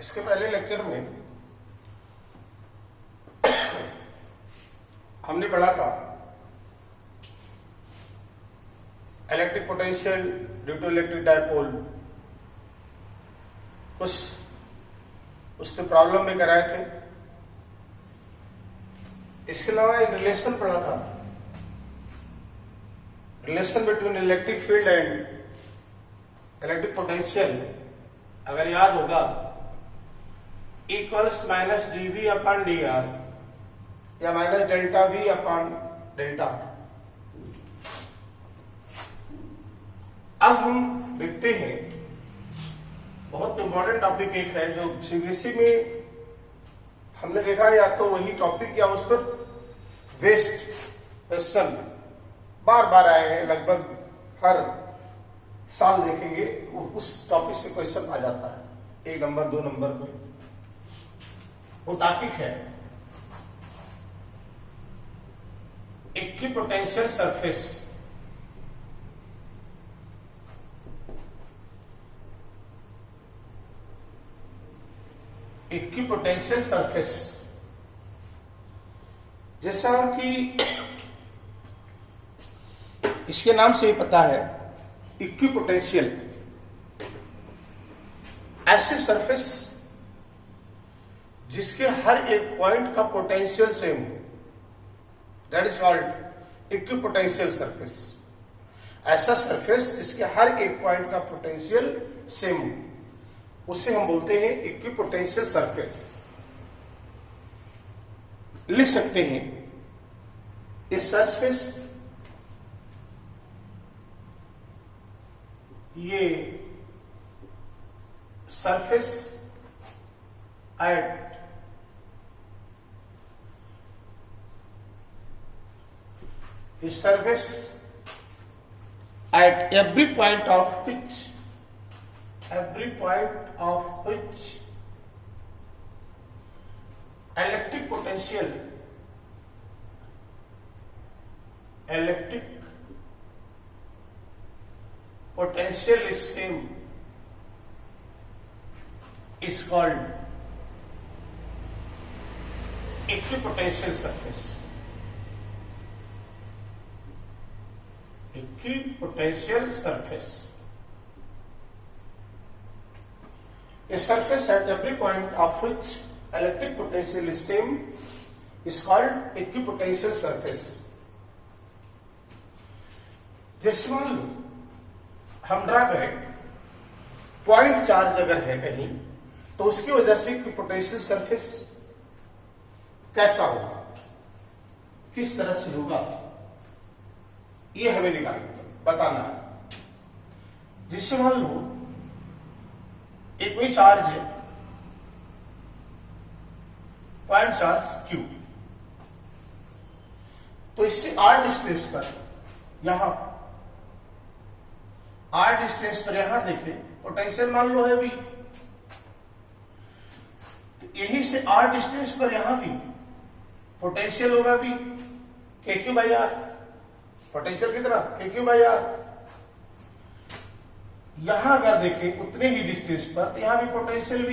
इसके पहले लेक्चर में हमने पढ़ा था electric potential due to electric dipole. कुछ उससे प्रॉब्लम में कराए थे। इसके अलावा एक रिलेशन पढ़ा था, relation between electric field and electric potential. अगर याद होगा, equals minus dV upon dr या minus delta V upon delta r। अब हम देखते हैं, बहुत इंपॉर्टेंट टॉपिक एक है जो सीबीएसई में हमने देखा, या तो वही टॉपिक या उस पर वेस्ट क्वेश्चन बार बार आए हैं, लगभग हर साल देखेंगे उस टॉपिक से क्वेश्चन आ जाता है 1 नंबर 2 नंबर में। वो टॉपिक है इक्विपोटेंशियल सरफेस। इक्विपोटेंशियल सरफेस, जैसा कि इसके नाम से ही पता है, इक्विपोटेंशियल ऐसे सरफेस जिसके हर एक पॉइंट का पोटेंशियल सेम हो, that is called equipotential surface. ऐसा सरफेस जिसके हर एक पॉइंट का पोटेंशियल सेम हो, उसे हम बोलते हैं इक्विपोटेंशियल सरफेस। लिख सकते हैं ये सरफेस, ये surface at surface at every point of which electric potential is same is called equipotential surface. Equipotential surface, a surface at every point of which electric potential is same is called equipotential surface. जैसे मान लो हम draw करें, point charge अगर है कहीं, तो उसकी वजह से इक्विपोटेंशियल सरफेस कैसा होगा, किस तरह से होगा, ये हमें बताना है। जिससे मान लो एक कोई चार्ज है, पॉइंट चार्ज Q, तो इससे r डिस्टेंस पर, यहां r डिस्टेंस पर यहां देखें, पोटेंशियल मान लो है V, तो यहीं से r डिस्टेंस पर यहां भी पोटेंशियल होगा V, KQ by R। Potential कितना, KQ बाई R। यहां अगर देखें उतने ही डिस्टेंस पर, तो यहां भी पोटेंशियल V,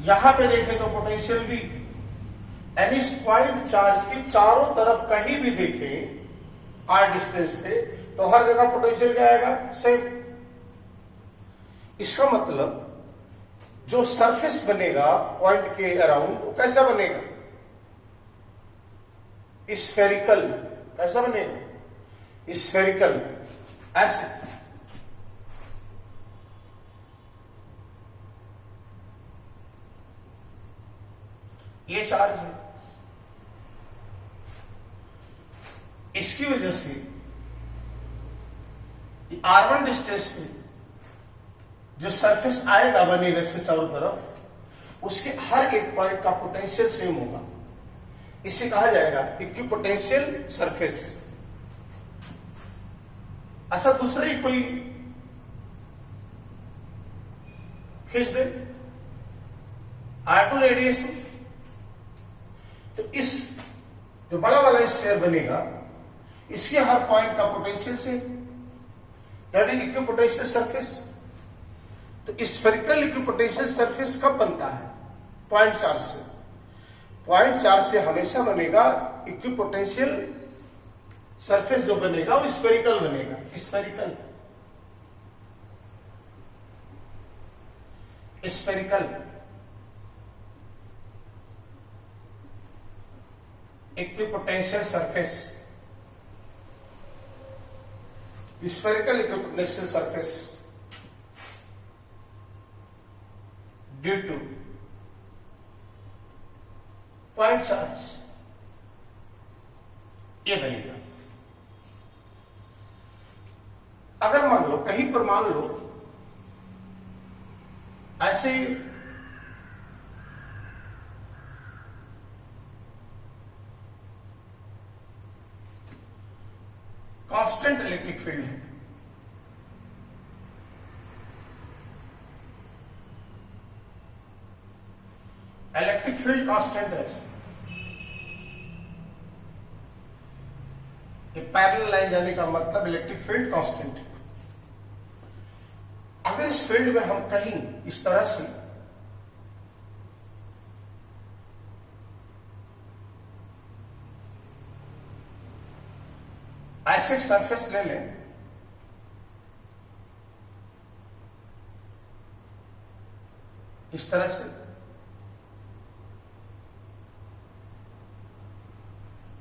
यहां पे देखें तो पोटेंशियल V। यानी इस पॉइंट चार्ज की चारों तरफ कहीं भी देखें r डिस्टेंस पे, तो हर जगह पोटेंशियल क्या आएगा, सेम। इसका मतलब जो सरफेस बनेगा पॉइंट के अराउंड, वो कैसा बनेगा, स्फेरिकल। कैसा बनेगा, स्फेरिकल। ऐसे ये चार्ज है, इसकी वजह से r1 डिस्टेंस पे जो सरफेस आएगा बनेगा इसके चारों तरफ, उसके हर एक पॉइंट का पोटेंशियल सेम होगा। इसे कहा जाएगा इक्विपोटेंशियल सरफेस। अच्छा, दूसरे कोई खींच दे R2 रेडिएशन, तो इस जो बड़ा वाला स्फीयर बनेगा, इसके हर पॉइंट का पोटेंशियल से, दैट इज इक्विपोटेंशियल सरफेस। तो स्फेरिकल इक्विपोटेंशियल सरफेस कब बनता है? पॉइंट चार्ज से। पॉइंट चार्ज से हमेशा बनेगा इक्विपोटेंशियल सरफेस, जो बनेगा वो स्फेरिकल बनेगा। Spherical spherical equipotential surface, spherical equipotential surface due two point charge, ये बनेगा। अगर मान लो कहीं पर मान लो ऐसे कांस्टेंट इलेक्ट्रिक फील्ड है, इलेक्ट्रिक फील्ड कांस्टेंट है, ये पैरेलल लाइन जाने का मतलब इलेक्ट्रिक फील्ड कांस्टेंट है। अगर इस फील्ड में हम कहीं इस तरह से ऐसे सरफेस ले लें, इस तरह से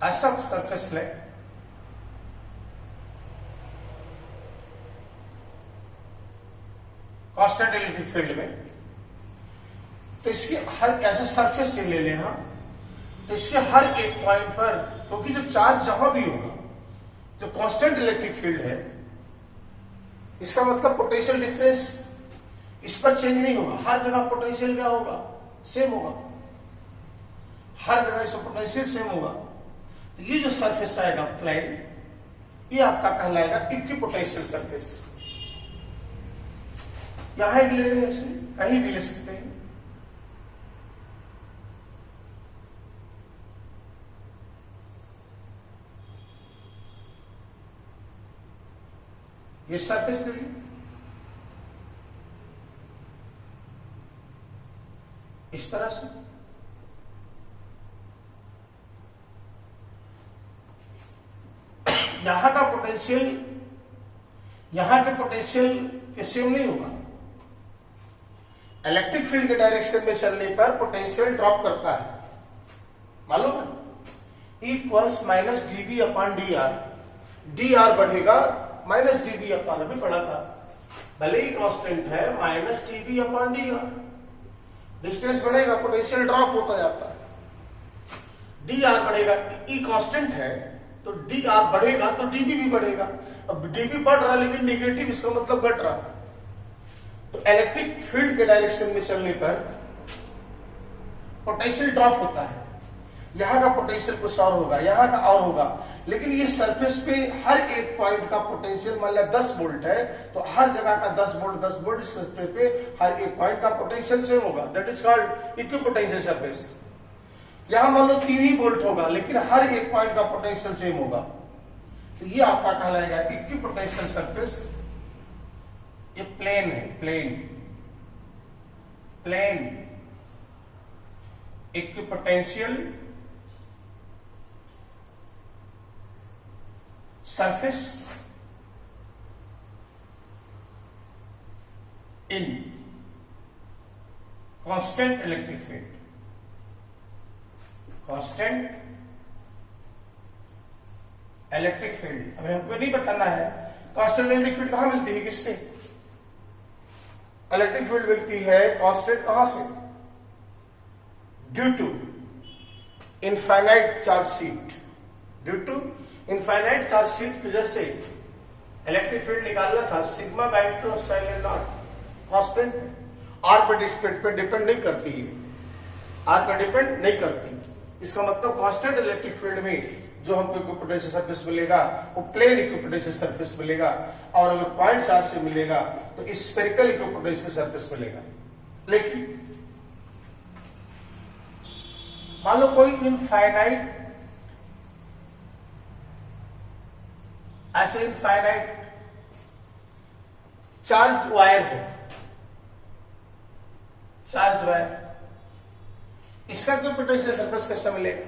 ऐसा सरफेस लें, कांस्टेंट इलेक्ट्रिक फील्ड में, तो इसके हर ऐसे सरफेस से ले लें हम, तो इसके हर एक पॉइंट पर, क्योंकि जो चार्ज जहां भी होगा, जो कांस्टेंट इलेक्ट्रिक फील्ड है, इसका मतलब पोटेंशियल डिफरेंस इस पर चेंज नहीं होगा। हर जगह पोटेंशियल क्या होगा? सेम होगा। हर जगह इसका पोटेंशियल सेम होगा। तो ये जो सरफेस आएगा प्लेन, ये आपका कहलाएगा इक्विपोटेंशियल सरफेस। यहां एक ले लें, कहीं भी ले सकते हैं। ये सरफेस ले लें, इस तरह से। यहां का पोटेंशियल यहां के पोटेंशियल के सेम नहीं होगा। इलेक्ट्रिक फील्ड के डायरेक्शन में चलने पर पोटेंशियल ड्रॉप करता है, मालूम है? Equals minus dv upon d r. D r बढ़ेगा माइनस डीवी अपॉन, अभी पढ़ा था, भले ही कांस्टेंट है, minus dv upon d r. Distance बढ़ेगा, पोटेंशियल ड्रॉप होता जाता है। डी आर बढ़ेगा, ई कांस्टेंट है तो डी आर बढ़ेगा तो डीबी भी बढ़ेगा। अब डीबी बढ़ रहा लेकिन निगेटिव, इसका मतलब घट रहा। तो इलेक्ट्रिक फील्ड के डायरेक्शन में चलने पर पोटेंशियल ड्रॉप होता है। यहां का पोटेंशियल कुछ और होगा, यहां का और होगा, लेकिन ये सरफेस पे हर एक पॉइंट का पोटेंशियल मान लिया 10 वोल्ट है, तो हर जगह का 10 वोल्ट इस सरफेस पे हर एक पॉइंट का पोटेंशियल सेम होगा। That is called equipotential surface. यहां मान लो 3 ही वोल्ट होगा, लेकिन हर एक पॉइंट का पोटेंशियल सेम होगा, तो ये आपका कहलाएगा इक्विपोटेंशियल सरफेस। ये प्लेन है, plane equipotential surface in constant electric field. Constant electric field, हमें हमको नहीं बताना है कांस्टेंट इलेक्ट्रिक फील्ड कहां मिलती है, किससे? इलेक्ट्रिक फील्ड मिलती है कांस्टेंट कहां से? Due to infinite charge sheet. Due to infinite charge sheet की वजह से इलेक्ट्रिक फील्ड निकालना था, sigma by 2 epsilon naught. Constant r पे डिपेंड नहीं करती है, आर पे डिपेंड नहीं करती। इसका मतलब कांस्टेंट इलेक्ट्रिक फील्ड में जो हमको इक्विपोटेंशियल सरफेस मिलेगा वो प्लेन इक्विपोटेंशियल सरफेस मिलेगा, और अगर पॉइंट चार्ज से मिलेगा तो स्फेरिकल इक्विपोटेंशियल सरफेस मिलेगा। लेकिन मान लो कोई इनफाइनाइट, ऐसे इनफाइनाइट चार्ज वायर है, चार्ज वायर, इसका क्यों पोटेंशियल सरफेस कैसे मिलेगा?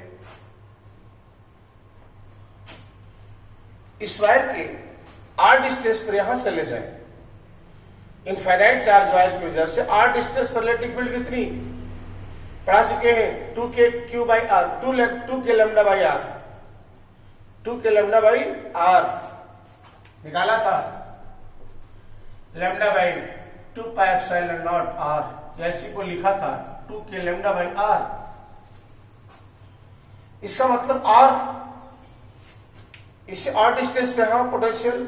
इस वायर के आर डिस्टेंस पर यहां चले जाए, इनफाइनाइट चार्ज वायर की वजह से आर डिस्टेंस पर इलेक्ट्रिक फील्ड कितनी पढ़ा चुके हैं, 2k by r, 2k lambda by r, 2k lambda by r निकाला था, lambda by 2 pi epsilon naught r, जैसी को लिखा था 2k लैम्डा बाई आर। इसका मतलब आर, इसे आर डिस्टेंस पे यहां पोटेंशियल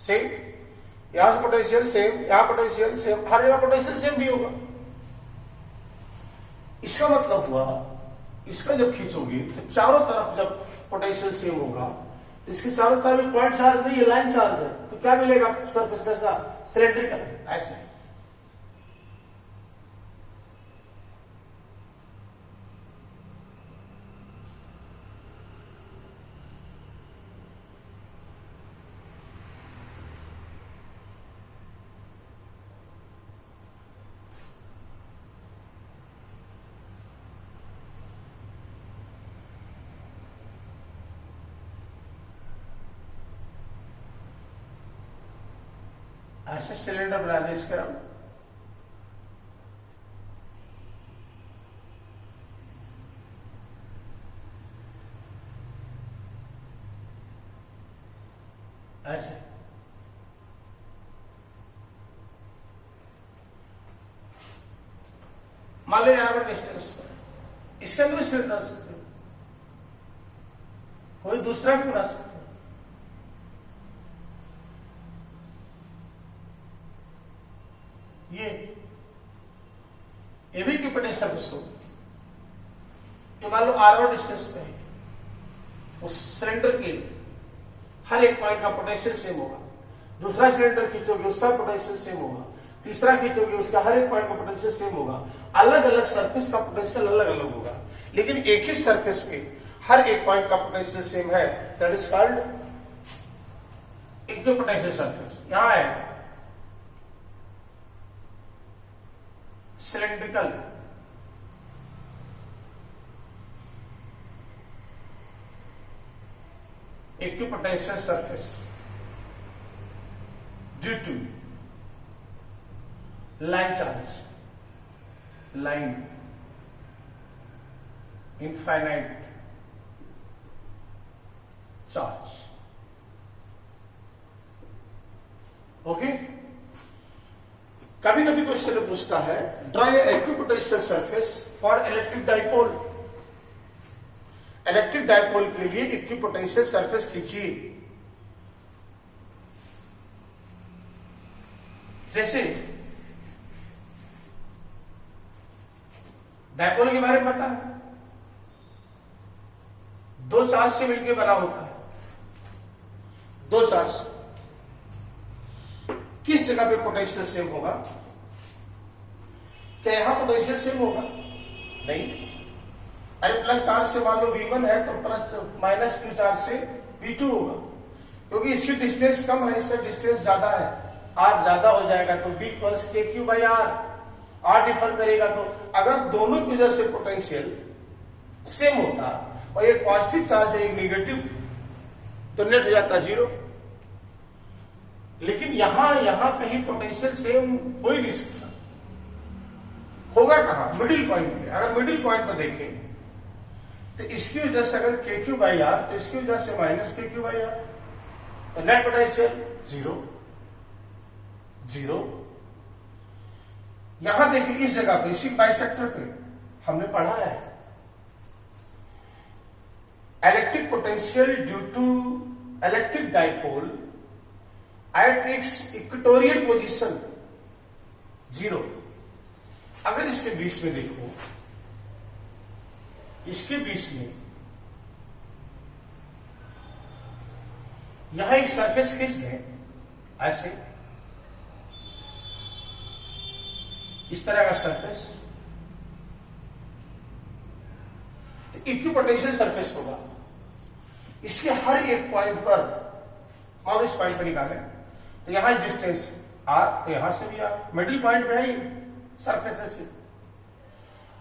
सेम, यहां से पोटेंशियल सेम, यहां पोटेंशियल सेम, हर जगह पोटेंशियल सेम भी होगा। इसका मतलब हुआ इसका जब खींचोगे तो चारों तरफ जब पोटेंशियल सेम होगा, इसके चारों तरफ पॉइंट चार्ज नहीं, ये लाइन चार्ज है, तो क्या मिलेगा सरफेस कैसा? सिलेंड्रिकल, ऐसे। ऐसे सिलेंडर बना दे इसका, ऐसे मान लो यार डिस्टेंस पर, इसके अंदर सिलेंडर बना सकते हो, कोई दूसरा भी बना सकते हो। ये भी इक्विपोटेंशियल सरफेस होगी, ये मान लो r1 डिस्टेंस पे है, उस सिलेंडर के हर एक पॉइंट का पोटेंशियल सेम होगा, दूसरा सिलेंडर खींचोगे उसका पोटेंशियल सेम होगा, तीसरा खींचोगे उसका हर एक पॉइंट का पोटेंशियल सेम होगा। अलग अलग सरफेस का पोटेंशियल अलग अलग होगा, लेकिन एक ही सरफेस के हर एक पॉइंट का पोटेंशियल सेम है, that is called equipotential surface. यहां है cylindrical, equipotential surface due to line charge, line infinite charge. Okay, कभी कभी क्वेश्चन पूछता है draw equipotential surface for electric dipole, electric dipole के लिए इक्विपोटेंशियल सरफेस खींचिए। जैसे डाइपोल के बारे में पता है, दो चार्ज से मिलकर बना होता है, दो चार्ज, किस जगह पे पोटेंशियल सेम होगा? क्या यहां पोटेंशियल सेम होगा? नहीं। अरे प्लस चार्ज से मान लो V1 है तो प्लस माइनस Q चार्ज से V2 होगा, क्योंकि इसकी डिस्टेंस कम है, इसका डिस्टेंस ज्यादा है, R ज्यादा हो जाएगा तो V plus KQ by R, R differ करेगा। तो अगर दोनों की वजह से पोटेंशियल सेम होता और एक पॉजिटिव चार्ज है एक निगेटिव, तो नेट हो जाता जीरो। लेकिन यहां कहीं पोटेंशियल सेम हो ही नहीं सकता, होगा कहां? मिडिल पॉइंट पे। अगर मिडिल पॉइंट पर देखें तो इसकी वजह से अगर KQ बाई R तो इसकी वजह से माइनस KQ बाई R, तो नेट पोटेंशियल जीरो जीरो। यहां देखिए इस जगह पे, इसी बाइसेक्टर पे हमने पढ़ा है electric potential due to electric dipole at its equatorial position zero. अगर इसके बीच में देखो, इसके बीच में यहां एक सरफेस खींच दें ऐसे, इस तरह का सरफेस, तो इक्विपोटेंशियल सरफेस होगा। इसके हर एक पॉइंट पर, और इस पॉइंट पर निकालें तो यहां डिस्टेंस आर, तो यहां से भी आर, मिडिल पॉइंट पे है ही सरफेस से।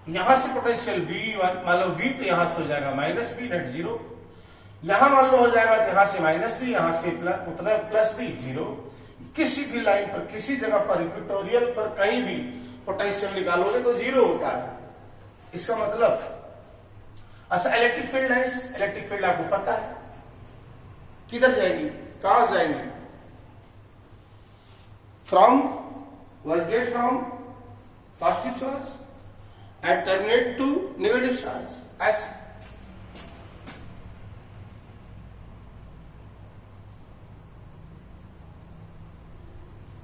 यहां से पोटेंशियल V1 मान लो V, तो यहां से हो जाएगा माइनस V नेट 0। यहां मान लो हो जाएगा तो यहां से माइनस V, यहां से उतना प्लस V 0। किसी भी लाइन पर, किसी जगह पर, इक्वेटोरियल पर कहीं भी पोटेंशियल निकालोगे तो 0 होता है। इसका मतलब अच्छा, electric field lines, electric field आपको पता है किधर जाएगी, कहां जाएंगी? From vibrate from positive charge and terminate to negative charge, ऐसे।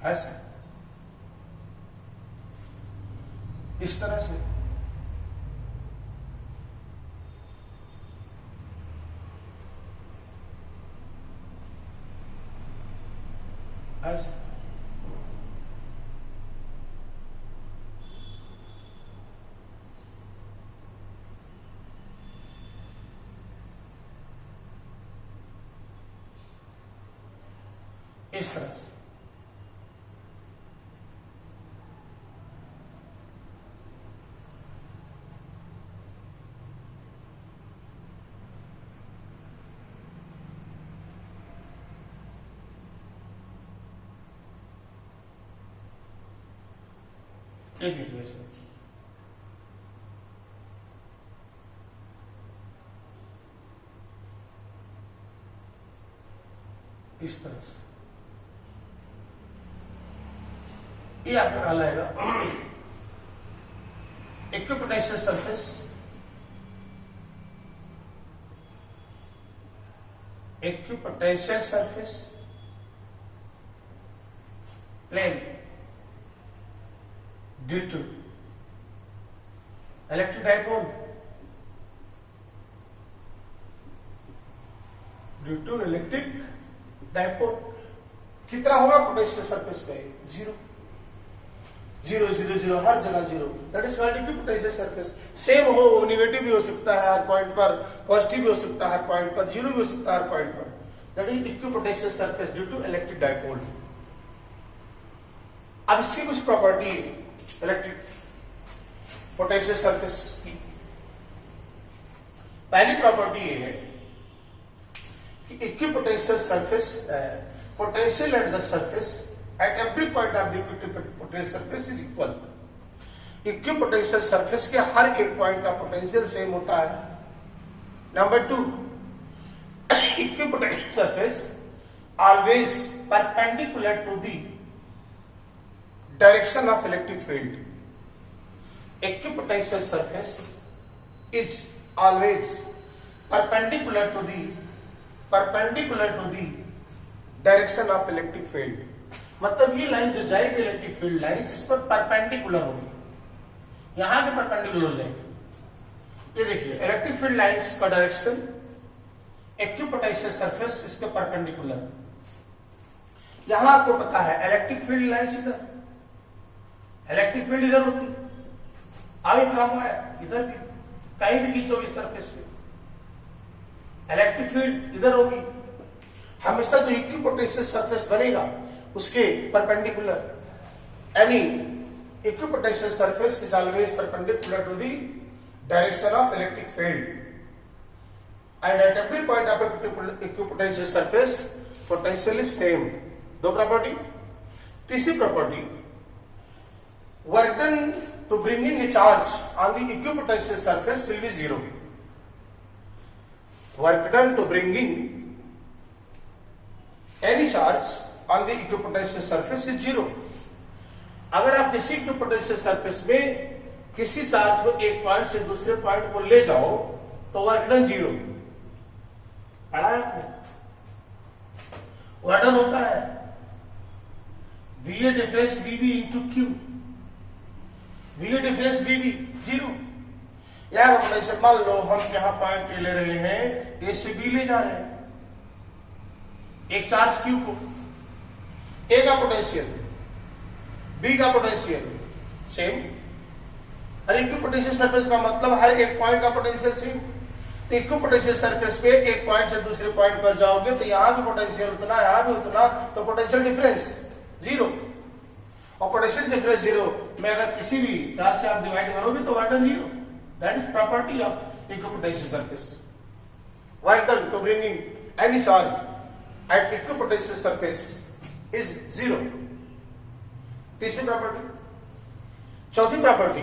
ऐसे इस तरह से ऐसे इस तरह से एक इक्वेशन इस तरह से ये आपका कहलाएगा equipotential surface, equipotential surface plane due to electric dipole, due to electric dipole कितना होगा पोटेंशियल सरफेस का? 0 0 0 0, हर जगह 0। That is called equipotential surface. Same हो, नेगेटिव भी हो सकता है हर पॉइंट पर, पॉजिटिव भी हो सकता है हर पॉइंट पर, 0 भी हो सकता है हर पॉइंट पर। That is equipotential surface due to electric dipole. अब इसकी कुछ प्रॉपर्टी इलेक्ट्रिक पोटेंशियल सरफेस की। पहली प्रॉपर्टी ये है कि equipotential surface, potential at the surface at every point of the equipotential surface is equal। Equipotential surface के हर एक पॉइंट का पोटेंशियल सेम होता है। Number 2, equipotential surface always perpendicular to the direction of electric field. Equipotential surface is always perpendicular to the direction of electric field. मतलब ये line जो जाएगी इलेक्ट्रिक फील्ड लाइन इस पर परपेंडिकुलर होगी, यहां के परपेंडिकुलर हो जाएगी। ये देखिए इलेक्ट्रिक फील्ड लाइंस का डायरेक्शन, इक्विपोटेंशियल सरफेस इसके परपेंडिकुलर। यहां आपको पता है इलेक्ट्रिक फील्ड लाइंस इधर, इलेक्ट्रिक फील्ड इधर होती, आगे खड़ा हुआ है इधर भी, कहीं भी खींचोगे सरफेस पे इलेक्ट्रिक फील्ड इधर होगी। हमेशा जो इक्विपोटेंशियल सरफेस बनेगा उसके perpendicular, any equipotential surface is always perpendicular to the direction of electric field and at every point of equipotential surface potential is same. दो प्रॉपर्टी। तीसरी property, work done to bringing a charge on the equipotential surface will be 0। Work done to bringing any charge on the equipotential surface is 0। अगर आप किसी equipotential surface में किसी charge को एक point से दूसरे पॉइंट को ले जाओ तो वर्क डन 0। पढ़ा है आपने? वर्क डन होता है VA difference VB into Q। VA difference VB 0। यार पोटेंशियल मान लो हम यहां पॉइंट ले रहे हैं, A से B ले जा रहे हैं, एक चार्ज Q को, A का पोटेंशियल, B का पोटेंशियल सेम। हर इक्विपोटेंशियल सरफेस का मतलब हर एक पॉइंट का पोटेंशियल सेम। तो इक्विपोटेंशियल सरफेस पे एक पॉइंट से दूसरे पॉइंट पर जाओगे तो यहां भी पोटेंशियल उतना, यहां भी उतना, तो पोटेंशियल डिफरेंस 0। और पोटेंशियल डिफरेंस जीरो में अगर किसी भी चार्ज से आप डिवाइड करोगे तो work done zero. That is property of equipotential surface. Work done to bringing any charge at equipotential surface is zero. तीसरी प्रॉपर्टी। चौथी property,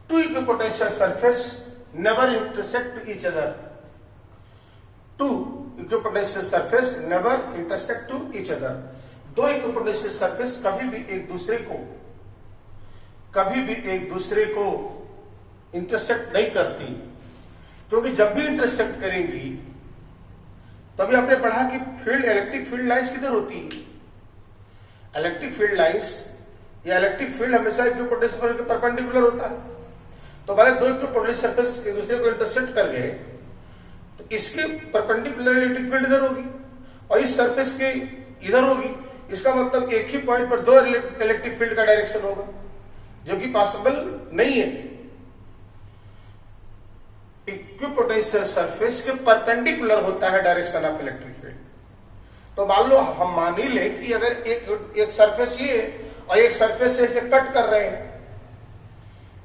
two equipotential surface never intersect each other. Two equipotential surface never intersect to each other. दो equipotential surface कभी भी एक दूसरे को intersect नहीं करती, क्योंकि जब भी इंटरसेक्ट करेंगी तभी आपने पढ़ा कि फील्ड, इलेक्ट्रिक फील्ड लाइंस किधर होती है? इलेक्ट्रिक फील्ड लाइंस या इलेक्ट्रिक फील्ड हमेशा इक्विपोटेंशियल के परपेंडिकुलर होता है। तो भले दो इक्विपोटेंशियल सरफेस एक दूसरे को इंटरसेक्ट कर गए तो इसके परपेंडिकुलर इलेक्ट्रिक फील्ड इधर होगी और इस सरफेस के इधर होगी। इसका मतलब एक ही पॉइंट पर दो इलेक्ट्रिक फील्ड का डायरेक्शन होगा, जो कि पॉसिबल नहीं है। इक्विपोटेंशियल सरफेस के परपेंडिकुलर होता है डायरेक्शन ऑफ इलेक्ट्रिक फील्ड। तो मान लो हम मान ही ले कि अगर एक सरफेस ये और एक सरफेस से इसे कट कर रहे हैं,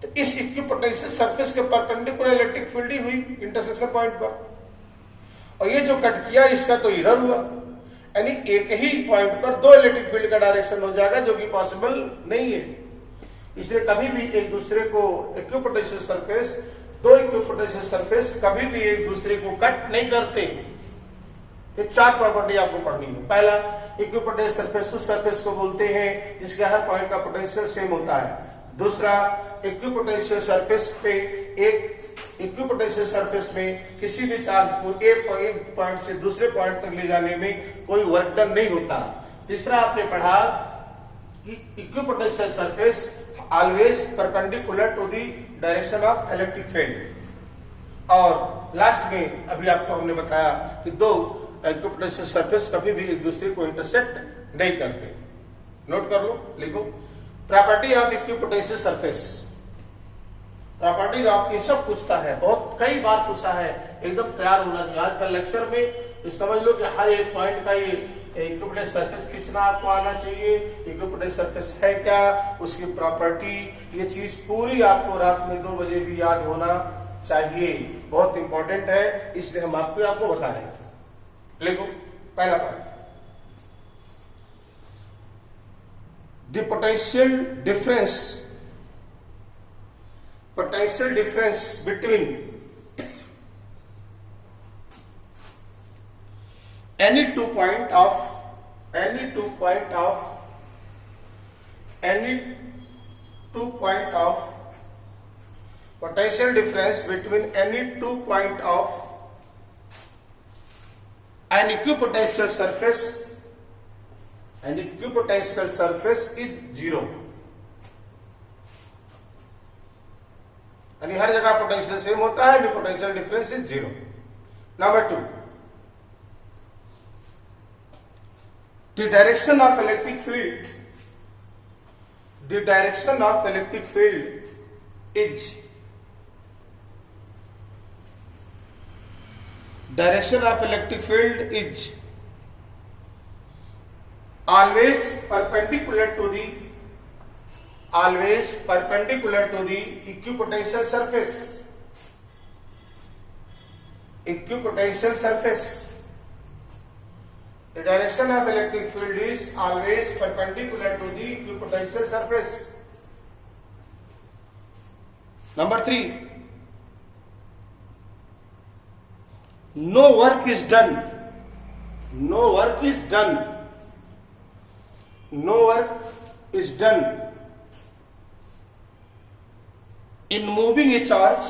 तो इस इक्विपोटेंशियल सरफेस के परपेंडिकुलर इलेक्ट्रिक फील्ड ही हुई इंटरसेक्शन पॉइंट पर, और ये जो कट किया इसका तो इधर हुआ, यानी एक ही पॉइंट पर दो इलेक्ट्रिक फील्ड का डायरेक्शन हो जाएगा, जो कि पॉसिबल नहीं है। इसलिए कभी भी एक दूसरे को इक्विपोटेंशियल सरफेस, दो इक्विपोटेंशियल सरफेस कभी भी एक दूसरे को कट नहीं करते। ये चार प्रॉपर्टी आपको पढ़नी है। पहला, इक्विपोटेंशियल सरफेस उस सरफेस को बोलते हैं जिसके हर पॉइंट का पोटेंशियल सेम होता है। दूसरा, इक्विपोटेंशियल सरफेस पे इक्विपोटेंशियल सरफेस में किसी भी चार्ज को एक पॉइंट से दूसरे पॉइंट तक ले जाने में कोई वर्क डन नहीं होता। तीसरा, आपने पढ़ा कि equipotential surface always perpendicular to the direction of electric field. और लास्ट में अभी आपको हमने बताया कि दो इक्विपोटेंशियल सरफेस कभी भी एक दूसरे को इंटरसेक्ट नहीं करते। नोट कर लो, लिखो। Property of equipotential surface. Property of ये सब पूछता है, बहुत कई बार पूछा है, एकदम तैयार होना चाहिए। आज का लेक्चर में समझ लो कि हर एक पॉइंट का ये इक्विपोटेंशियल सरफेस खींचना आपको आना चाहिए। इक्विपोटेंशियल सरफेस है क्या, उसकी प्रॉपर्टी, ये चीज पूरी आपको रात में 2 बजे भी याद होना चाहिए। बहुत इंपॉर्टेंट है, इसलिए हम आपको बता रहे हैं। लिखो पहला point, the potential difference between any two point of potential difference between any 2 point of an equipotential surface is zero। यानी हर जगह पोटेंशियल सेम होता है, potential difference is zero. Number 2, the direction of electric field is always perpendicular to the equipotential surface। The direction of electric field is always perpendicular to the equipotential surface। Number 3, no work is done in moving a charge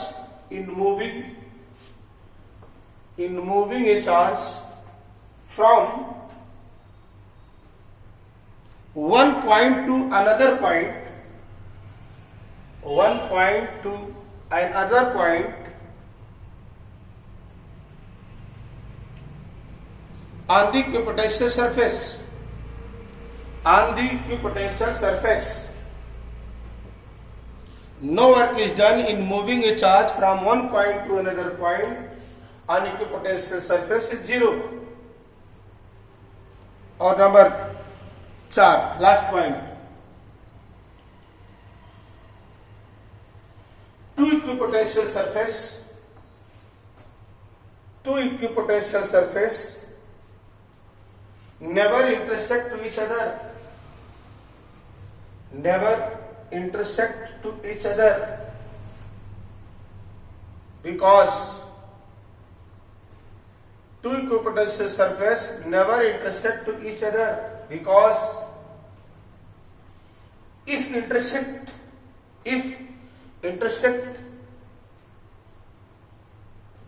from one point to another point on the equipotential surface। No work is done in moving a charge from one point to another point on equipotential surface is zero। और number 4 last point, two equipotential surface never intersect to each other, because two equipotential surface never intersect to each other, because if intersect,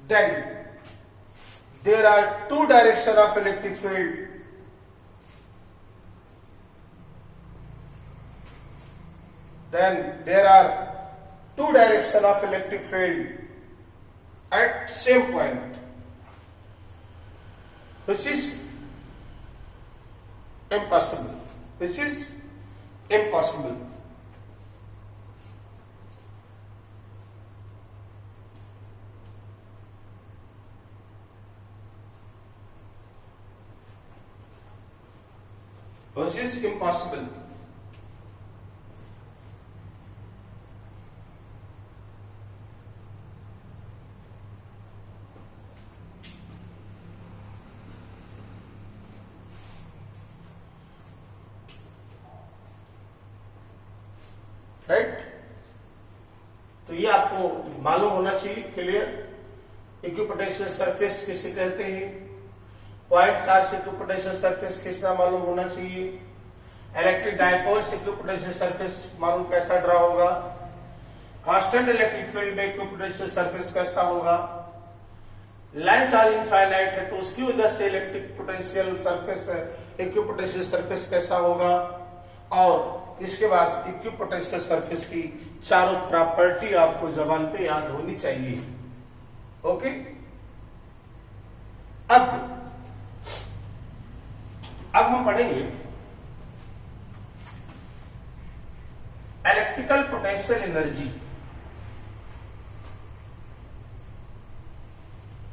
then there are two directions of electric field. At same point, which is impossible. Right, तो ये आपको मालूम होना चाहिए, clear. Equipotential surface किसे कहते हैं, point charge से इक्विपोटेंशियल सरफेस खींचना मालूम होना चाहिए। इलेक्ट्रिक डायपोल से इक्विपोटेंशियल सरफेस मालूम कैसा ड्रा होगा, कांस्टेंट इलेक्ट्रिक फील्ड में इक्विपोटेंशियल सरफेस कैसा होगा। लाइन चार्ज इनफाइनाइट है तो उसकी वजह से electric potential surface equipotential surface कैसा होगा, और इसके बाद इक्विपोटेंशियल सरफेस की चारों प्रॉपर्टी आपको जबान पे याद होनी चाहिए। ओके, अब हम पढ़ेंगे electrical potential energy.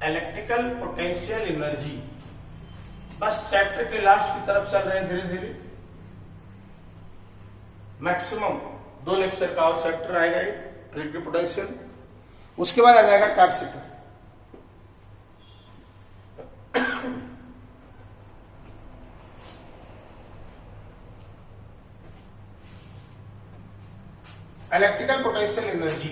Electrical potential energy, बस चैप्टर के लास्ट की तरफ चल रहे हैं धीरे धीरे। मैक्सिमम 2 लेक्चर का और चैप्टर आएगा इलेक्ट्रिक पोटेंशियल, उसके बाद आ जाएगा capacitor. Electrical potential energy,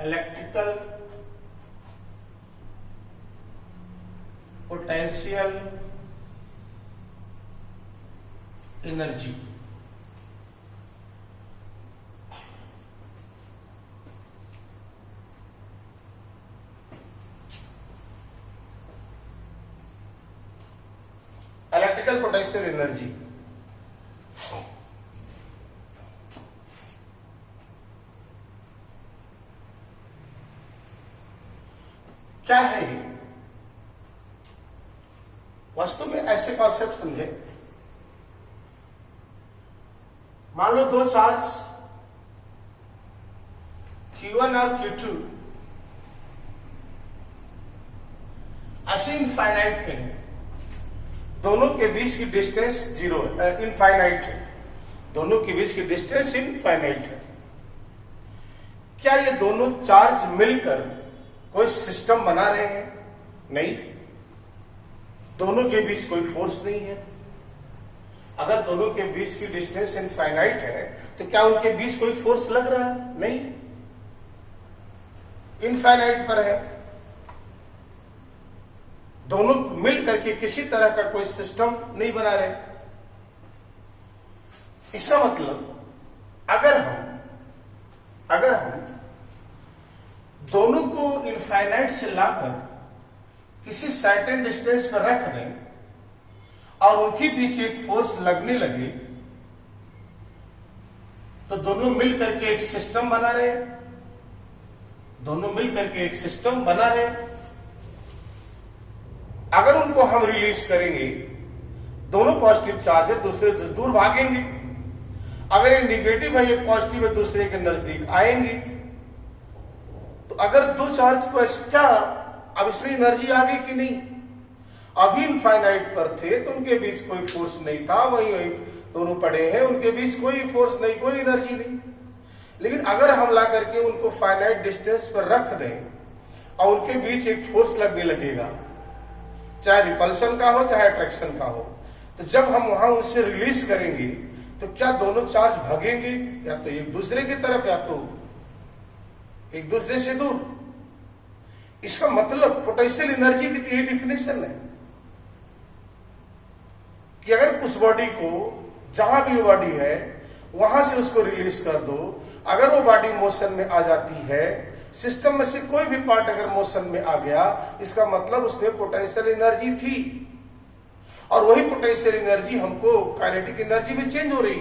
electrical potential energy. Electrical potential energy क्या है ये? वास्तव में ऐसे कॉन्सेप्ट समझे, मान लो 2 चार्ज Q1 और Q2 ऐसे इनफाइनाइट में, दोनों के बीच की डिस्टेंस 0 इनफाइनाइट है, दोनों के बीच की डिस्टेंस इनफाइनाइट है। क्या ये दोनों चार्ज मिलकर कोई सिस्टम बना रहे हैं? नहीं, दोनों के बीच कोई फोर्स नहीं है। अगर दोनों के बीच की डिस्टेंस इनफाइनाइट है तो क्या उनके बीच कोई फोर्स लग रहा है? नहीं, इनफाइनाइट पर है। दोनों मिल करके किसी तरह का कोई सिस्टम नहीं बना रहे। इसका मतलब अगर हम दोनों को इनफाइनाइट से लाकर किसी सर्टेन डिस्टेंस पर रख दें और उनके बीच एक फोर्स लगने लगे तो दोनों मिलकर के एक सिस्टम बना रहे, अगर उनको हम रिलीज करेंगे, दोनों पॉजिटिव चार्ज है, दूसरे दूर भागेंगे। अगर ये निगेटिव है, ये पॉजिटिव है, दूसरे के नजदीक आएंगे। तो अगर 2 चार्ज को क्या अब इसमें एनर्जी आ गई कि नहीं? अभी इनफाइनाइट पर थे तो उनके बीच कोई फोर्स नहीं था, वही वही दोनों पड़े हैं, उनके बीच कोई फोर्स नहीं, कोई एनर्जी नहीं। लेकिन अगर हम ला करके उनको फाइनाइट डिस्टेंस पर रख दें और उनके बीच एक फोर्स लगने लगेगा, चाहे रिपल्सन का हो चाहे अट्रैक्शन का हो, तो जब हम वहां उनसे रिलीज करेंगे तो क्या दोनों चार्ज भागेंगे, या तो एक दूसरे की तरफ या तो एक दूसरे से दूर। इसका मतलब पोटेंशियल एनर्जी की यही डिफिनेशन है कि अगर उस बॉडी को जहां भी वो बॉडी है वहां से उसको रिलीज कर दो, अगर वो बॉडी मोशन में आ जाती है, सिस्टम में से कोई भी पार्ट अगर मोशन में आ गया, इसका मतलब उसमें पोटेंशियल एनर्जी थी और वही पोटेंशियल एनर्जी हमको काइनेटिक एनर्जी में चेंज हो रही।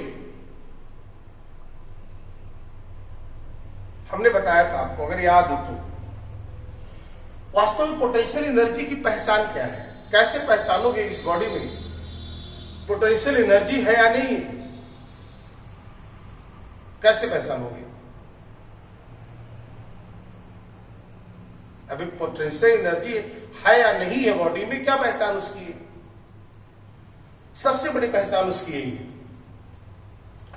हमने बताया था आपको, अगर याद हो तो, वास्तव में पोटेंशियल एनर्जी की पहचान क्या है, कैसे पहचानोगे इस बॉडी में पोटेंशियल एनर्जी है या नहीं, कैसे पहचानोगे? अभी पोटेंशियल एनर्जी है या नहीं है बॉडी में, क्या पहचान उसकी है? सबसे बड़ी पहचान उसकी यही है,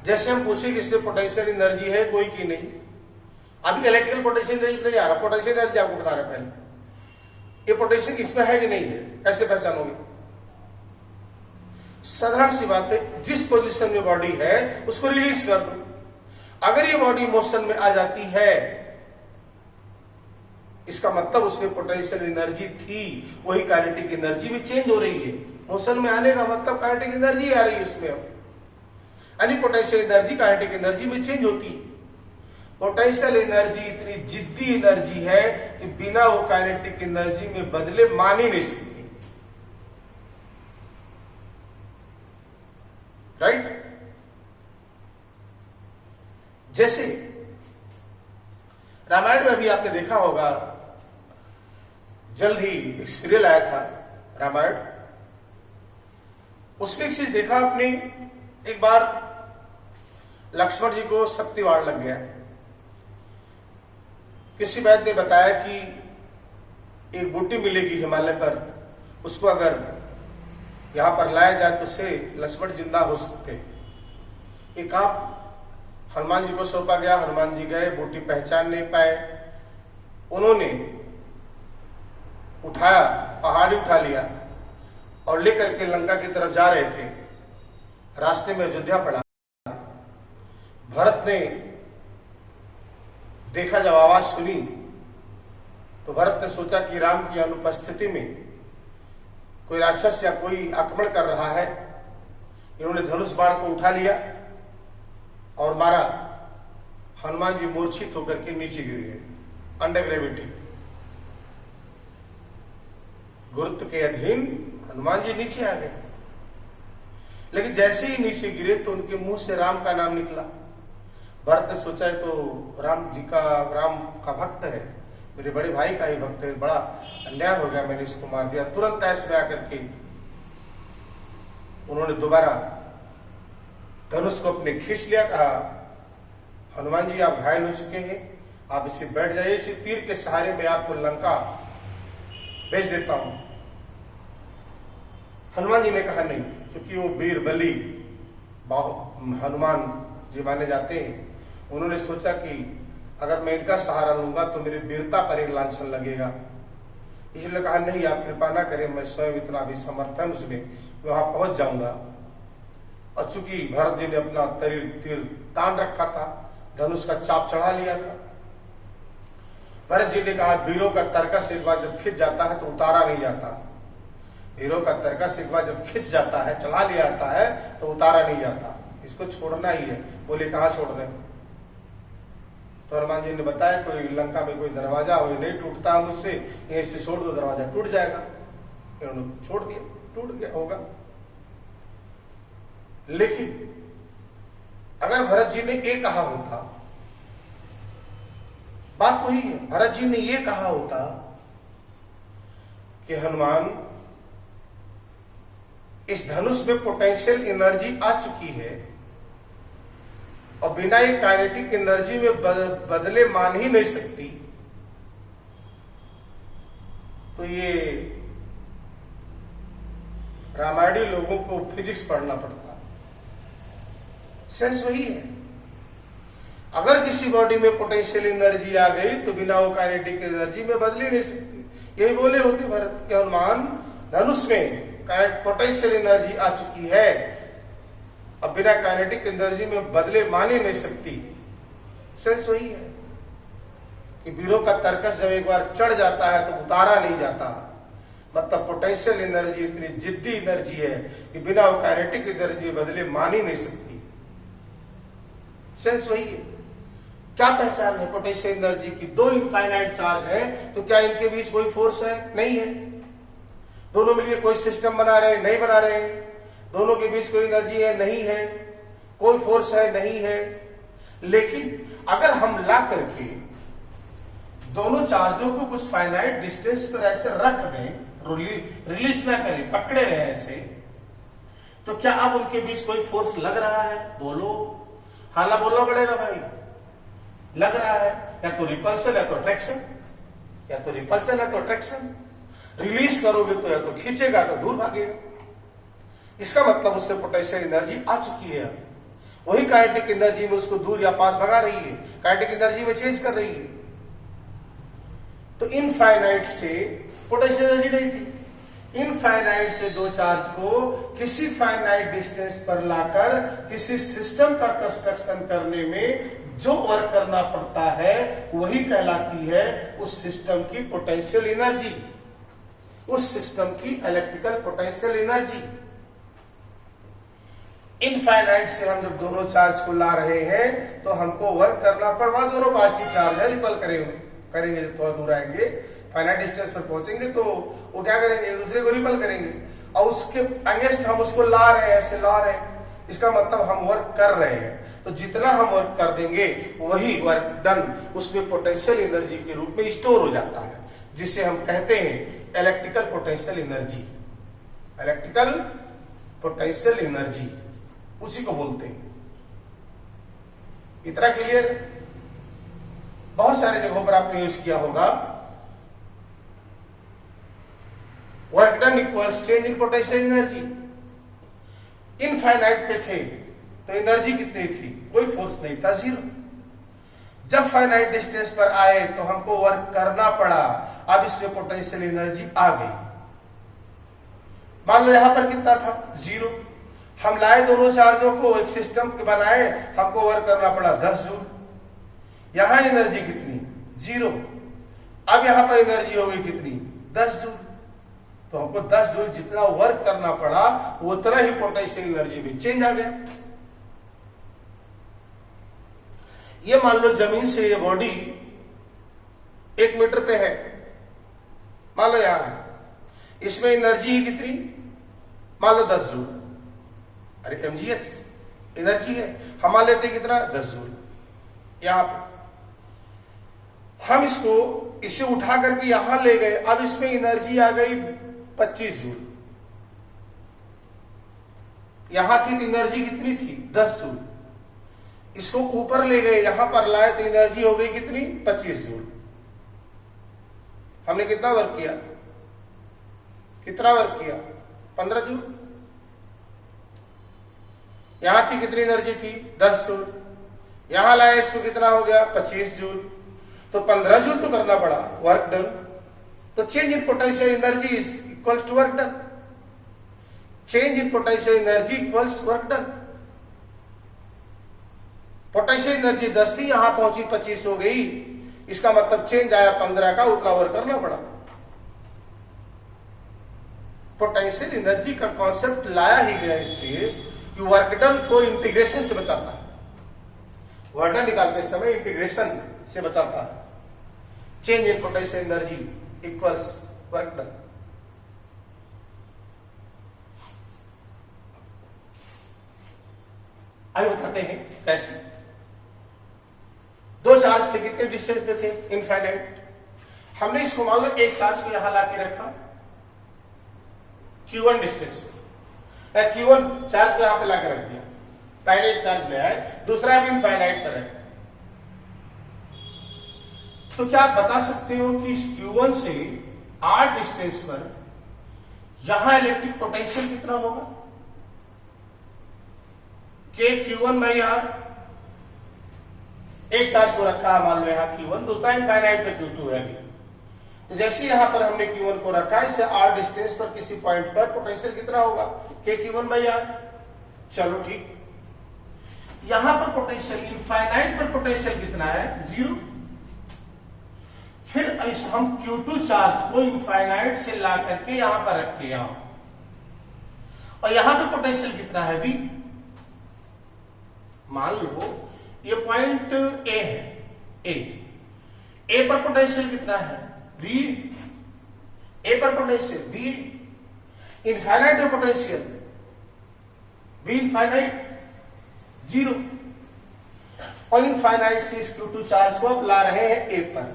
जैसे हम पूछे कि इसमें पोटेंशियल एनर्जी है कोई की नहीं, अभी इलेक्ट्रिकल पोटेंशियल एनर्जी नहीं आ रहा, पोटेंशियल एनर्जी आपको बता रहे पहले, ये पोटेंशियल इसमें है कि नहीं है, कैसे पहचानोगे? साधारण सी बात है, जिस पोजीशन में बॉडी है उसको रिलीज कर दो। अगर ये बॉडी मोशन में आ जाती है, इसका मतलब उसमें पोटेंशियल एनर्जी थी, वही काइनेटिक एनर्जी में चेंज हो रही है। मोशन में आने का मतलब काइनेटिक एनर्जी आ रही है उसमें, यानी पोटेंशियल एनर्जी काइनेटिक एनर्जी में चेंज होती है। पोटेंशियल एनर्जी इतनी जिद्दी एनर्जी है कि बिना वो काइनेटिक एनर्जी में बदले मान ही नहीं सकती, राइट? जैसे रामायण में भी आपने देखा होगा, जल्द ही एक सीरियल आया था रामायण, उसमें एक चीज देखा आपने, एक बार लक्ष्मण जी को शक्तिवाण लग गया। किसी वैद्य ने बताया कि एक बूटी मिलेगी हिमालय पर, उसको अगर यहां पर लाया जाए तो उससे लक्ष्मण जिंदा हो सकते। एक काम हनुमान जी को सौंपा गया, हनुमान जी गए, बूटी पहचान नहीं पाए, उन्होंने उठाया, पहाड़ी उठा लिया और लेकर के लंका की तरफ जा रहे थे। रास्ते में अयोध्या पड़ा, भरत ने देखा, जब आवाज सुनी तो भरत ने सोचा कि राम की अनुपस्थिति में कोई राक्षस या कोई आक्रमण कर रहा है। इन्होंने धनुष बाण को उठा लिया और मारा। हनुमान जी मूर्छित होकर के नीचे गिर गए, अंडर ग्रेविटी, गुरुत्व के अधीन हनुमान जी नीचे आ गए। लेकिन जैसे ही नीचे गिरे तो उनके मुंह से राम का नाम निकला। भरत ने सोचा है तो राम का भक्त है, मेरे बड़े भाई का ही भक्त है, बड़ा अन्याय हो गया, मैंने इसको मार दिया। तुरंत ऐसे में आकर के उन्होंने दोबारा धनुष को अपने खींच लिया, कहा हनुमान जी आप घायल हो चुके हैं, आप इसे बैठ जाइए, इसी तीर के सहारे में आपको लंका भेज देता हूं। हनुमान जी ने कहा नहीं, क्योंकि वो वीर बली हनुमान जी माने जाते हैं। उन्होंने सोचा कि अगर मैं इनका सहारा लूंगा तो मेरी वीरता पर एक लांछन लगेगा, इसलिए कहा नहीं, आप कृपा ना करें, मैं स्वयं इतना भी समर्थ है मुझमें, मैं वहां पहुंच जाऊंगा। और चूंकि भरत जी ने अपना तीर तान रखा था, धनुष का चाप चढ़ा लिया था, भरत जी ने कहा वीरों का तर्कस एक बार जब खिंच जाता है तो उतारा नहीं जाता, वीरों का तर्कस एक बार जब खिंच जाता है, चढ़ा लिया जाता है तो उतारा नहीं जाता, इसको छोड़ना ही है। बोले कहां छोड़ दें? तो हनुमान जी ने बताया कोई लंका में कोई दरवाजा हो, नहीं टूटता मुझसे, यहीं से छोड़ दो, दरवाजा टूट जाएगा। इन्होंने छोड़ दिया, टूट गया होगा। लेकिन अगर भरत जी ने ये कहा होता, बात वही है, भरत जी ने ये कहा होता कि हनुमान इस धनुष में पोटेंशियल एनर्जी आ चुकी है और बिना ये काइनेटिक एनर्जी में बदले मान ही नहीं सकती, तो ये रामायणी लोगों को फिजिक्स पढ़ना पड़ता। सेंस वही है। अगर किसी बॉडी में पोटेंशियल एनर्जी आ गई तो बिना वो काइनेटिक एनर्जी में बदल ही नहीं सकती। यही बोले होते भरत के हनुमान धनुष में पोटेंशियल एनर्जी आ चुकी है, अब बिना काइनेटिक एनर्जी में बदले मान ही नहीं सकती। सेंस वही है कि वीरों का तर्कस जब एक बार चढ़ जाता है तो उतारा नहीं जाता। मतलब पोटेंशियल एनर्जी इतनी जिद्दी एनर्जी है कि बिना वो काइनेटिक एनर्जी बदले मान ही नहीं सकती। सेंस वही है। क्या पहचान है पोटेंशियल एनर्जी की? दो इनफाइनाइट चार्ज है, तो क्या इनके बीच कोई फोर्स है? नहीं है। दोनों मिलकर कोई सिस्टम बना रहे? नहीं बना रहे। दोनों के बीच कोई एनर्जी है? नहीं है। कोई फोर्स है? नहीं है। लेकिन अगर हम ला करके दोनों चार्जों को कुछ फाइनाइट डिस्टेंस पर ऐसे रख दें, रिलीज ना करें, पकड़े रहे ऐसे, तो क्या अब उनके बीच कोई फोर्स लग रहा है? बोलो। हाला बोलना पड़ेगा भाई। लग रहा है, या तो रिपल्सन या तो अट्रैक्शन, या तो रिपल्सन या तो अट्रैक्शन। रिलीज करोगे तो या तो खींचेगा तो दूर भागेगा। इसका मतलब उससे पोटेंशियल एनर्जी आ चुकी है। वही काइनेटिक एनर्जी में उसको दूर या पास भगा रही है, काइनेटिक एनर्जी में चेंज कर रही है। तो इनफाइनाइट से पोटेंशियल एनर्जी नहीं थी। इनफाइनाइट से दो चार्ज को किसी फाइनाइट डिस्टेंस पर लाकर किसी सिस्टम का कंस्ट्रक्शन करने में जो वर्क करना पड़ता है वही कहलाती है उस सिस्टम की पोटेंशियल एनर्जी, उस सिस्टम की इलेक्ट्रिकल पोटेंशियल एनर्जी। इनफाइनाइट से हम जब दोनों चार्ज को ला रहे हैं तो हमको वर्क करना पड़, वहां दोनों पॉजिटिव चार्ज है, रिपल करेंगे थोड़ा दूर आएंगे, फाइनाइट डिस्टेंस पर पहुंचेंगे तो वो क्या करेंगे? एक दूसरे को रिपल करेंगे, और उसके अगेंस्ट हम उसको ला रहे हैं, ऐसे ला रहे हैं। इसका मतलब हम वर्क कर रहे हैं। तो जितना हम वर्क कर देंगे वही वर्क डन उसमें पोटेंशियल एनर्जी के रूप में स्टोर हो जाता है, जिसे हम कहते हैं electrical potential energy. Electrical potential energy उसी को बोलते हैं। इतना क्लियर? बहुत सारे जगहों पर आपने यूज किया होगा। Work done equals change in potential energy. Infinite पे थे तो एनर्जी कितनी थी? कोई फोर्स नहीं था, जीरो। जब फाइनाइट डिस्टेंस पर आए तो हमको वर्क करना पड़ा, अब इसमें पोटेंशियल एनर्जी आ गई। मान लो यहां पर कितना था? जीरो। हम लाए दोनों चार्जों को, एक सिस्टम के बनाए, हमको वर्क करना पड़ा 10 जूल। यहां एनर्जी कितनी? जीरो। अब यहां पर एनर्जी हो गई कितनी? 10 जूल। तो हमको 10 जूल जितना वर्क करना पड़ा उतना ही पोटेंशियल एनर्जी में चेंज आ गया। ये मान लो जमीन से ये बॉडी 1 मीटर पे है, मान लो यहां है, इसमें एनर्जी कितनी? मान लो 10 जूल। अरे mgh एनर्जी है, हम मान लेते कितना? 10 जूल। यहां पे हम इसे उठा करके यहां ले गए, अब इसमें एनर्जी आ गई 25 जूल। यहां थी तो एनर्जी कितनी थी? 10 जूल। इसको ऊपर ले गए, यहां पर लाए तो एनर्जी हो गई कितनी? 25 जूल। हमने कितना वर्क किया? कितना वर्क किया? 15 जूल। यहां थी कितनी एनर्जी थी? 10 जूल। यहां लाए, इसको कितना हो गया? 25 जूल। तो 15 जूल तो करना पड़ा, वर्क डन। तो change in potential energy is equals to work done. Change in potential energy equals work done. Potential energy 10 थी, यहां पहुंची 25 हो गई, इसका मतलब चेंज आया 15 का, उतना वर्क करना पड़ा। पोटेंशियल एनर्जी का कॉन्सेप्ट लाया ही गया इसलिए कि वर्क डन को इंटीग्रेशन से बचाता है। वर्क डन निकालते समय इंटीग्रेशन से बचाता है। Change in potential energy equals work done. आइए बताते हैं कैसे। दो चार्ज थे, कितने डिस्टेंस पे थे? इनफाइनाइट। हमने इसको मान लो एक चार्ज को यहां लाके रखा Q1 डिस्टेंस पे, Q1 चार्ज को यहां पे लाके रख दिया, पहले एक चार्ज ले आए, दूसरा भी इनफाइनाइट पर है। तो क्या आप बता सकते हो कि इस Q1 से R डिस्टेंस पर यहां इलेक्ट्रिक पोटेंशियल कितना होगा, के Q1 बाई आर। एक चार्ज को रखा है मान लो यहां Q1, दूसरा इनफाइनाइट पे Q2 है अभी। तो जैसे यहां पर हमने Q1 को रखा, इसे r डिस्टेंस पर किसी पॉइंट पर पोटेंशियल कितना होगा, के Q1 बाई आर। चलो ठीक, यहां पर पोटेंशियल इनफाइनाइट पर पोटेंशियल कितना है, 0। फिर हम Q2 चार्ज को इनफाइनाइट से ला करके यहां पर रखे यहां, और यहां पे पोटेंशियल कितना है, V। मान लो ये पॉइंट ए है, ए पर पोटेंशियल कितना है, V। ए पर पोटेंशियल V, इनफाइनाइट पर पोटेंशियल V इनफाइनाइट 0, और इनफाइनाइट से इस Q2 चार्ज को अब ला रहे हैं ए पर,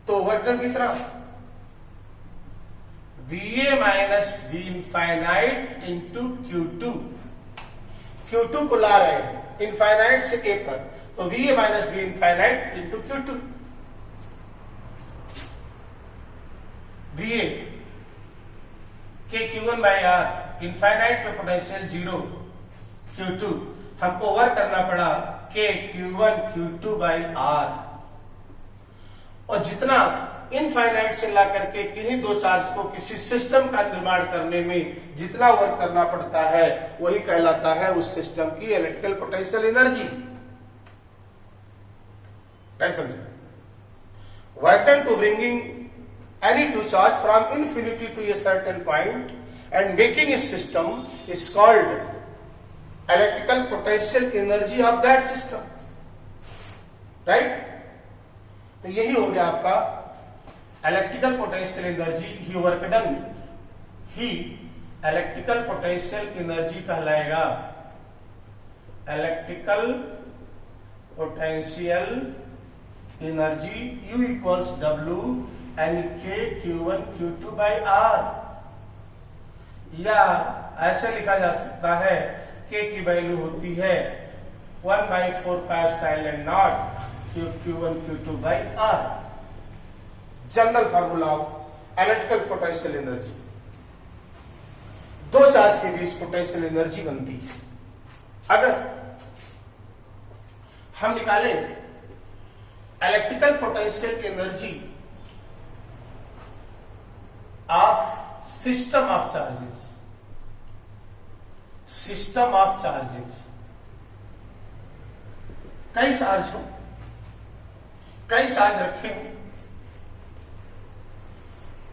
तो वर्क डन कितना, VA minus V infinite into Q2। Q2 को ला रहे हैं इनफाइनाइट से ए पर, तो VA minus V infinite into Q2। VA के Q1 बाई आर, इनफाइनाइट पे पोटेंशियल 0, Q2 हमको वर्क करना पड़ा के Q1 Q2 बाई आर, और जितना इनफाइनाइट से ला करके किसी दो चार्ज को किसी सिस्टम का निर्माण करने में जितना वर्क करना पड़ता है वही कहलाता है उस सिस्टम की इलेक्ट्रिकल पोटेंशियल एनर्जी। नहीं समझे? Work done to bringing any two charge from infinity to a certain point and making a system is called electrical potential energy of that system, right? तो यही हो गया आपका इलेक्ट्रिकल पोटेंशियल एनर्जी। ही work done, ही electrical potential energy कहलाएगा, electrical potential energy U equals W यानी के Q1 Q2 by are, या ऐसे लिखा जा सकता है के की वैल्यू होती है 1/4πε0 Q1 Q2 by r. General formula of electrical potential energy. दो चार्ज के बीच पोटेंशियल एनर्जी बनती है। अगर हम निकालें electrical potential energy of system of charges, system of charges, कई चार्ज हो, कई चार्ज रखे हो।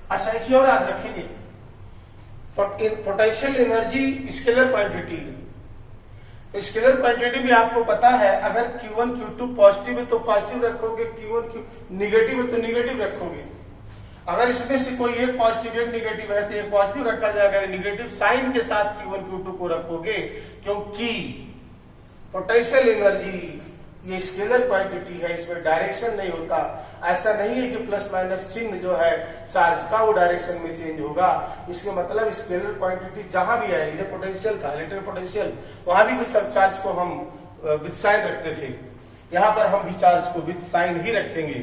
अच्छा एक और याद रखेंगे, पोटेंशियल एनर्जी स्केलर क्वांटिटी है। स्केलर क्वांटिटी भी आपको पता है, अगर Q1 Q2 पॉजिटिव है तो पॉजिटिव रखोगे, Q1 निगेटिव है तो निगेटिव रखोगे। अगर इसमें से कोई एक पॉजिटिव एक निगेटिव है तो एक पॉजिटिव रखा जाएगा, निगेटिव साइन के साथ Q1 Q2 को रखोगे, क्योंकि पोटेंशियल एनर्जी ये स्केलर क्वांटिटी है, इसमें डायरेक्शन नहीं होता। ऐसा नहीं है कि प्लस माइनस चिन्ह जो है चार्ज का वो डायरेक्शन में चेंज होगा। इसके मतलब स्केलर क्वांटिटी जहां भी आएगी, पोटेंशियल का इलेक्ट्रिक पोटेंशियल, वहां भी कुछ चार्ज को हम विद साइन रखते थे, यहां पर हम भी चार्ज को विद साइन ही रखेंगे।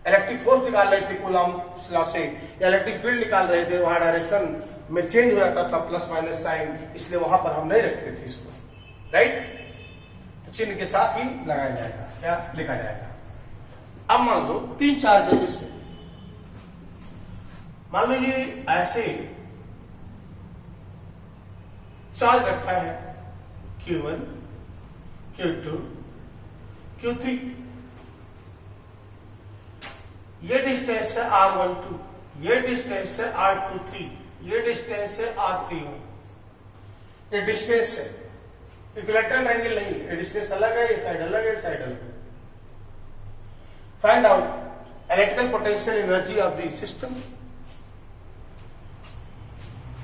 इलेक्ट्रिक फोर्स निकाल रहे थे कूलॉम लॉ से, या इलेक्ट्रिक फील्ड निकाल रहे थे, वहां डायरेक्शन में चेंज हो जाता था प्लस माइनस साइन, इसलिए वहां पर हम नहीं रखते थे इसको, राइट। तो चिन्ह के साथ ही लगाया जाएगा, क्या लिखा जाएगा। अब मान लो तीन चार्ज है इसमें, मान लो ये ऐसे चार्ज रखा है Q1 Q2 Q3, ये डिस्टेंस है R12, ये डिस्टेंस है R23, ये डिस्टेंस है R31। ये डिस्टेंस है, इक्विलैटरल एंगल नहीं है, ये डिस्टेंस अलग है, ये साइड अलग है, साइड अलग है। Find out electrical potential energy of the system.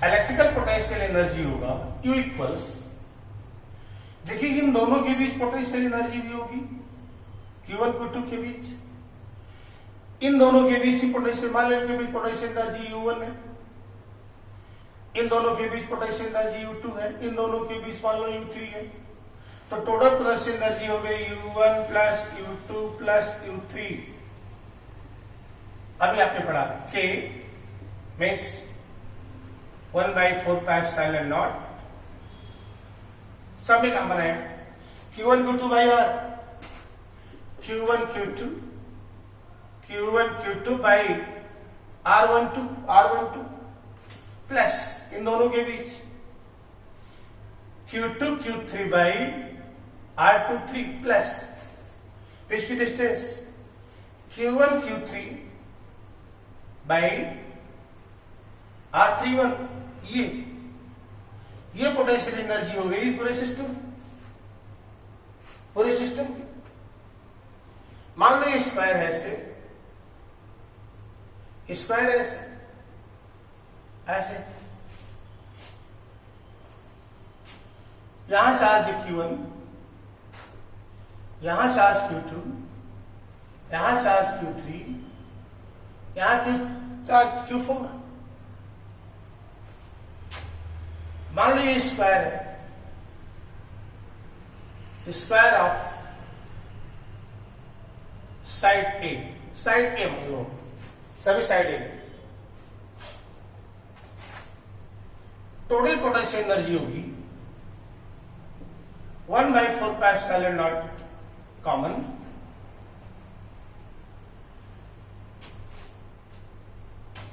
Electrical potential energy होगा Q इक्वल्स, देखिए इन दोनों के बीच पोटेंशियल एनर्जी भी होगी, Q1 Q2 के बीच, इन दोनों के बीच ही पोटेंशियल, मान लो के बीच पोटेंशियल एनर्जी U1 है, इन दोनों के बीच पोटेंशियल एनर्जी U2 है, इन दोनों के बीच मान लो U3 है, तो टोटल पोटेंशियल एनर्जी हो गई U1 plus U2 plus U3। अभी आपने पढ़ा K मीन्स 1/4πε0 सब में कॉमन है Q1 Q2 by R, Q1 Q2 by R12 plus इन दोनों के बीच Q2 Q3 by R23 plus इसकी distance Q1 Q3 by R31। ये पोटेंशियल एनर्जी हो गई पूरे सिस्टम की। मान लो ये स्क्वायर है ऐसे यहां चार्ज Q1, यहां चार्ज Q2, यहां चार्ज Q3, यहां चार्ज Q4। मान लो ये स्क्वायर है, स्क्वायर ऑफ साइड ए मान लो सभी साइड ए। टोटल पोटेंशियल एनर्जी होगी 1/4πε0 कॉमन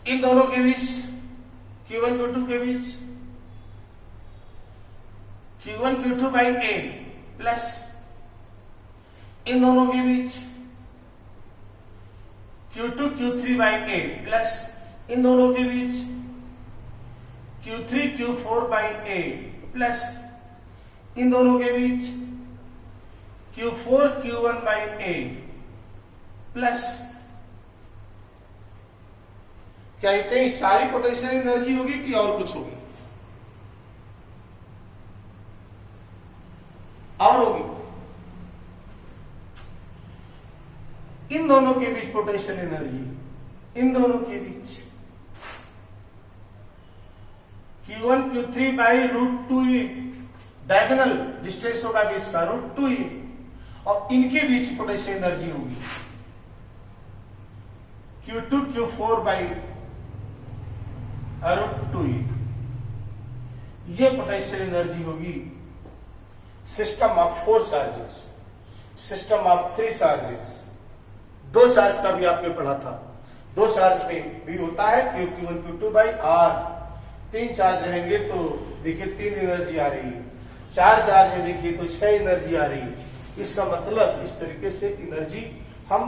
इन दोनों के बीच Q1 Q2 के बीच Q1 Q2 by A plus इन दोनों के बीच Q2 Q3 by A plus इन दोनों के बीच Q3 Q4 by A plus इन दोनों के बीच Q4 Q1 by A plus क्या इतनी सारी पोटेंशियल एनर्जी होगी कि और कुछ होगी? और होगी। इन दोनों के बीच पोटेंशियल एनर्जी, इन दोनों के बीच Q1 Q3 by √2a diagonal distance होगा बीच का √2a और इनके बीच पोटेंशियल एनर्जी होगी Q2 Q4 बाई √2a। ये पोटेंशियल एनर्जी होगी system of 4 charges, system of 3 charges. 2 charge का भी आपने पढ़ा था, 2 चार्ज में भी होता है Q1 Q2 by R। 3 charge रहेंगे तो देखिए 3 एनर्जी आ रही है, 4 चार्ज है देखिए तो 6 एनर्जी आ रही है। इसका मतलब इस तरीके से एनर्जी हम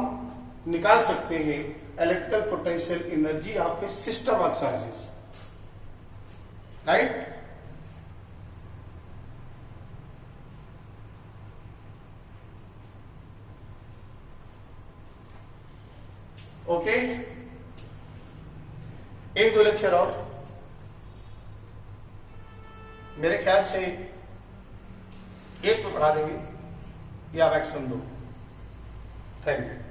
निकाल सकते हैं, electrical potential energy of A system of charges, right. Okay, 1-2 lecture और मेरे ख्याल से एक तो पढ़ा देंगे या मैक्सिमम 2। Thank you.